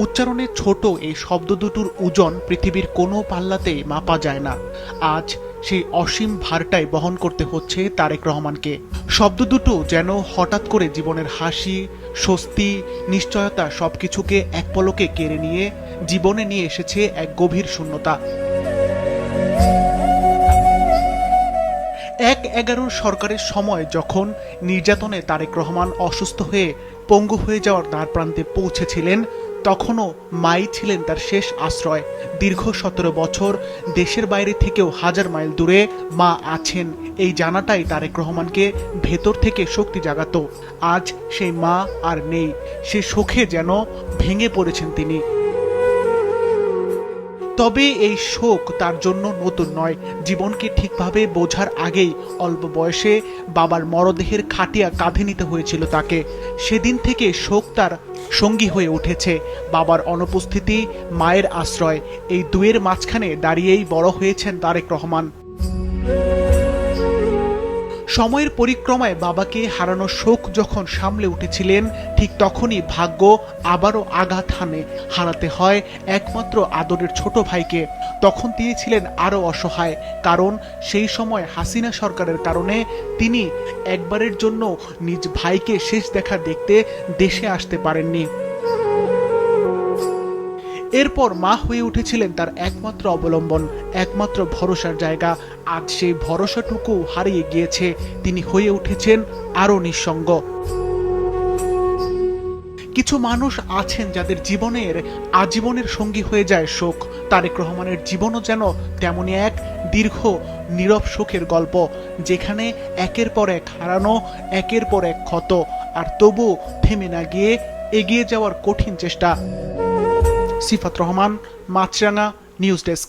উচ্চারণে ছোট এই শব্দ দুটোর ওজন পৃথিবীর কোনো পাল্লাতেই মাপা যায় না। আজ সেই অসীম ভারটাই বহন করতে হচ্ছে তারেক রহমানকে। শব্দ দুটো যেন হঠাৎ করে জীবনের হাসি, স্বস্তি, নিশ্চয়তা সবকিছুকে এক পলকে কেড়ে নিয়ে জীবনে নিয়ে এসেছে এক গভীর শূন্যতা। ১/১১ সরকারের সময় যখন নির্যাতনে তারেক রহমান অসুস্থ হয়ে পঙ্গু হয়ে যাওয়ার দ্বারপ্রান্তে পৌঁছেছিলেন, তখনও মাই ছিলেন তার শেষ আশ্রয়। দীর্ঘ ১৭ বছর দেশের বাইরে থেকেও হাজার মাইল দূরে মা আছেন, এই জানাটাই তারেক রহমানকে ভেতর থেকে শক্তি জাগাতো। আজ সেই মা আর নেই, সে শোকে যেন ভেঙে পড়েছেন তিনি। তবে এই শোক তার জন্য নতুন নয়। জীবনকে ঠিকভাবে বোঝার আগেই অল্প বয়সে বাবার মরদেহের খাটিয়া কাঁধে নিতে হয়েছিল তাকে। সেদিন থেকে শোক তার সঙ্গী হয়ে উঠেছে। বাবার অনুপস্থিতি, মায়ের আশ্রয়, এই দুয়ের মাঝখানে দাঁড়িয়েই বড় হয়েছেন তারেক রহমান। সময়ের পরিক্রমায় বাবাকে হারানোর শোক যখন সামলে উঠেছিলেন, ঠিক তখনই ভাগ্য আবারও আঘাত হানে। হারাতে হয় একমাত্র আদরের ছোট ভাইকে। তখন তিনি ছিলেন আরও অসহায়, কারণ সেই সময় হাসিনা সরকারের কারণে তিনি একবারের জন্য নিজ ভাইকে শেষ দেখা দেখতে দেশে আসতে পারেননি। এরপর মা হয়ে উঠেছিলেন তার একমাত্র অবলম্বন, একমাত্র ভরসার জায়গা। আজ সেই ভরসাটুকু হারিয়ে গিয়েছে, তিনি হয়ে উঠেছেন আরো নিঃসঙ্গ। কিছু মানুষ আছেন যাদের জীবনের আজীবনের সঙ্গী হয়ে যায় শোক। তারেক রহমানের জীবনও যেন তেমনই এক দীর্ঘ নীরব শোকের গল্প, যেখানে একের পর এক হারানো, একের পর এক ক্ষত, আর তবু থেমে না গিয়ে এগিয়ে যাওয়ার কঠিন চেষ্টা। সিফাত রহমান, মাছরাঙা নিউজ ডেস্ক।